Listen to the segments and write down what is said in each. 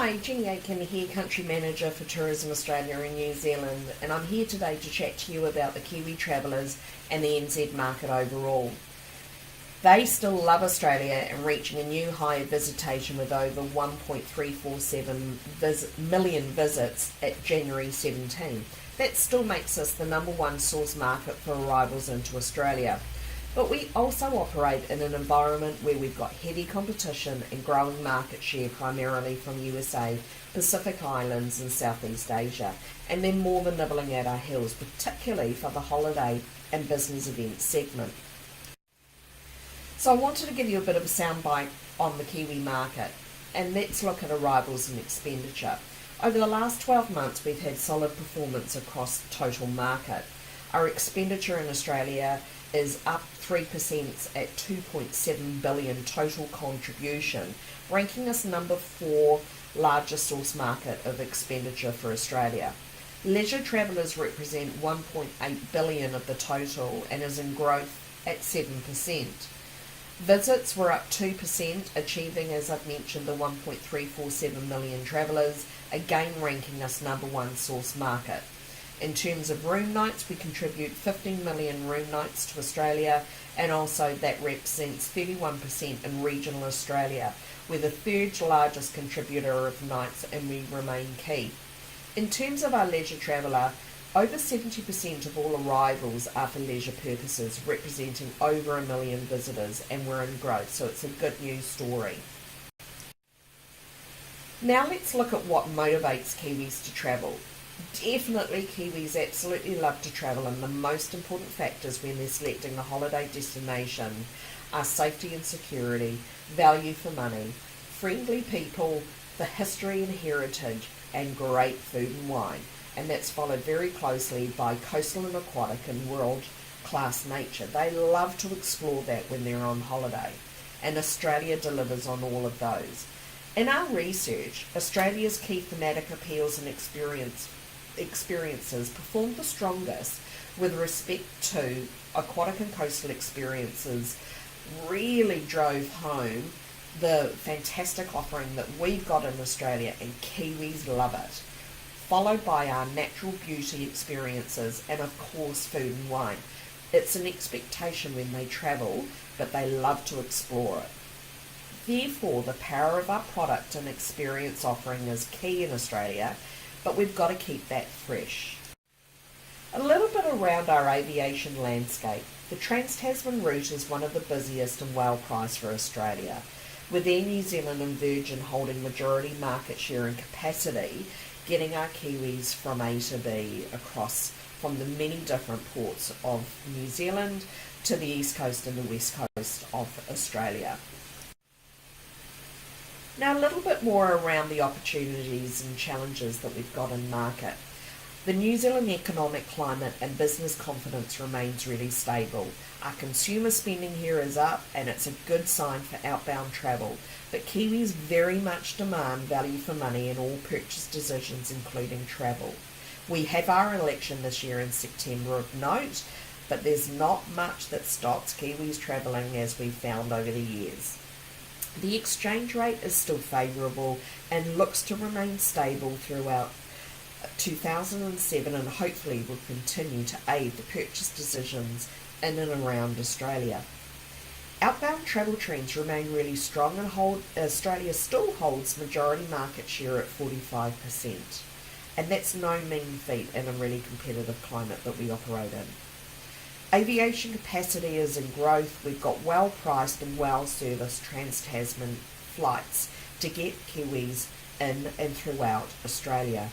Hi, Jenny Aitken here, Country Manager for Tourism Australia in New Zealand, and I'm here today to chat to you about the Kiwi travellers and the NZ market overall. They still love Australia and reaching a new high of visitation with over 1.347 million visits at January 17. That still makes us the number one source market for arrivals into Australia. But we also operate in an environment where we've got heavy competition and growing market share primarily from USA, Pacific Islands and Southeast Asia, and they're more than nibbling at our heels, particularly for the holiday and business events segment. So I wanted to give you a bit of a soundbite on the Kiwi market, and let's look at arrivals and expenditure. Over the last 12 months we've had solid performance across the total market. Our expenditure in Australia is up 3% at 2.7 billion total contribution, ranking us number 4 largest source market of expenditure for Australia. Leisure travellers represent 1.8 billion of the total and is in growth at 7%. Visits were up 2%, achieving, as I've mentioned, the 1.347 million travellers, again ranking us number 1 source market. In terms of room nights, we contribute 15 million room nights to Australia, and also that represents 31% in regional Australia. We're the 3rd largest contributor of nights, and we remain key. In terms of our leisure traveller, over 70% of all arrivals are for leisure purposes, representing over 1 million visitors, and we're in growth, so it's a good news story. Now let's look at what motivates Kiwis to travel. Definitely Kiwis absolutely love to travel, and the most important factors when they're selecting a holiday destination are safety and security, value for money, friendly people, the history and heritage, and great food and wine. And that's followed very closely by coastal and aquatic and world-class nature. They love to explore that when they're on holiday, and Australia delivers on all of those. In our research, Australia's key thematic appeals and experiences performed the strongest with respect to aquatic and coastal experiences. Really drove home the fantastic offering that we've got in Australia, and Kiwis love it, followed by our natural beauty experiences and of course food and wine. It's an expectation when they travel, but they love to explore it. Therefore, the power of our product and experience offering is key in Australia, but we've got to keep that fresh. A little bit around our aviation landscape. The Trans-Tasman route is one of the busiest and well priced for Australia, with Air New Zealand and Virgin holding majority market share and capacity, getting our Kiwis from A to B across from the many different ports of New Zealand to the east coast and the west coast of Australia. Now a little bit more around the opportunities and challenges that we've got in market. The New Zealand economic climate and business confidence remains really stable. Our consumer spending here is up, and it's a good sign for outbound travel, but Kiwis very much demand value for money in all purchase decisions, including travel. We have our election this year in September of note, but there's not much that stops Kiwis travelling, as we've found over the years. The exchange rate is still favourable and looks to remain stable throughout 2007, and hopefully will continue to aid the purchase decisions in and around Australia. Outbound travel trends remain really strong, and Australia still holds majority market share at 45%. And that's no mean feat in a really competitive climate that we operate in. Aviation capacity is in growth. We've got well-priced and well-serviced Trans-Tasman flights to get Kiwis in and throughout Australia.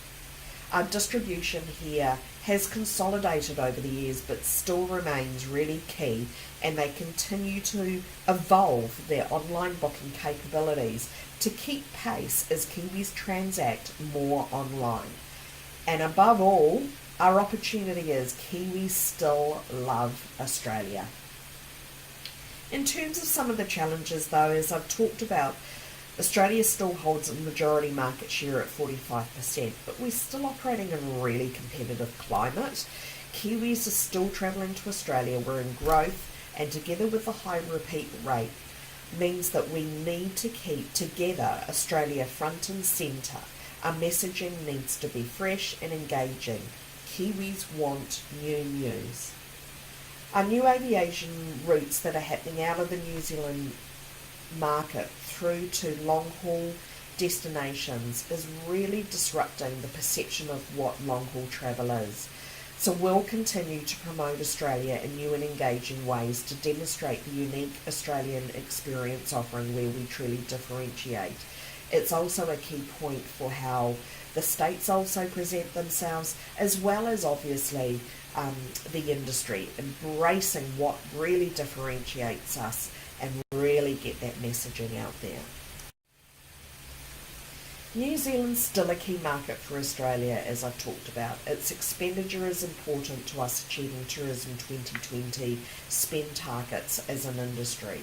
Our distribution here has consolidated over the years, but still remains really key, and they continue to evolve their online booking capabilities to keep pace as Kiwis transact more online. And above all, our opportunity is Kiwis still love Australia. In terms of some of the challenges though, as I've talked about, Australia still holds a majority market share at 45%, but we're still operating in a really competitive climate. Kiwis are still travelling to Australia, we're in growth, and together with the high repeat rate, means that we need to keep together Australia front and centre. Our messaging needs to be fresh and engaging. Kiwis want new news. Our new aviation routes that are happening out of the New Zealand market through to long-haul destinations is really disrupting the perception of what long-haul travel is. So we'll continue to promote Australia in new and engaging ways to demonstrate the unique Australian experience offering where we truly differentiate. It's also a key point for how the states also present themselves, as well as obviously the industry, embracing what really differentiates us and really get that messaging out there. New Zealand's still a key market for Australia, as I've talked about. Its expenditure is important to us achieving Tourism 2020 spend targets as an industry.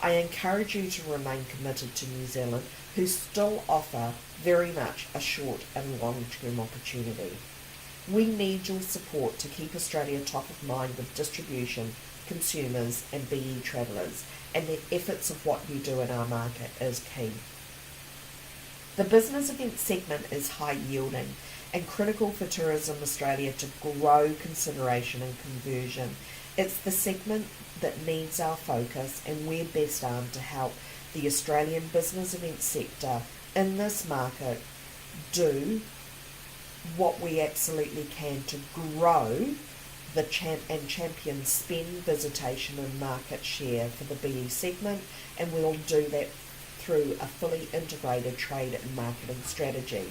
I encourage you to remain committed to New Zealand, who still offer very much a short and long-term opportunity. We need your support to keep Australia top of mind with distribution, consumers and BE travellers, and the efforts of what you do in our market is key. The business event segment is high yielding and critical for Tourism Australia to grow consideration and conversion. It's the segment that needs our focus, and we're best armed to help the Australian business event sector in this market do what we absolutely can to grow the champion spend, visitation and market share for the BE segment, and we'll do that through a fully integrated trade and marketing strategy.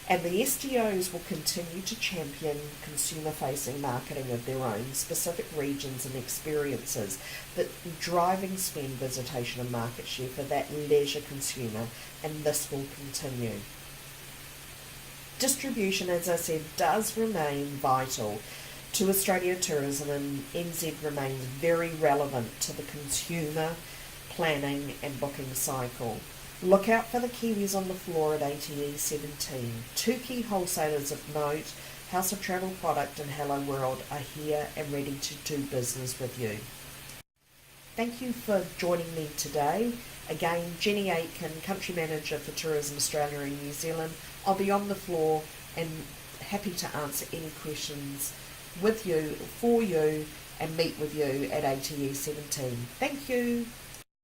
And the STOs will continue to champion consumer-facing marketing of their own specific regions and experiences, but driving spend, visitation and market share for that leisure consumer, and this will continue. Distribution, as I said, does remain vital to Australia tourism, and NZ remains very relevant to the consumer planning and booking cycle. Look out for the Kiwis on the floor at ATE17. Two key wholesalers of note, House of Travel Product and Hello World, are here and ready to do business with you. Thank you for joining me today. Again, Jenny Aitken, Country Manager for Tourism Australia and New Zealand. I'll be on the floor and happy to answer any questions with you, for you, and meet with you at ATE17. Thank you.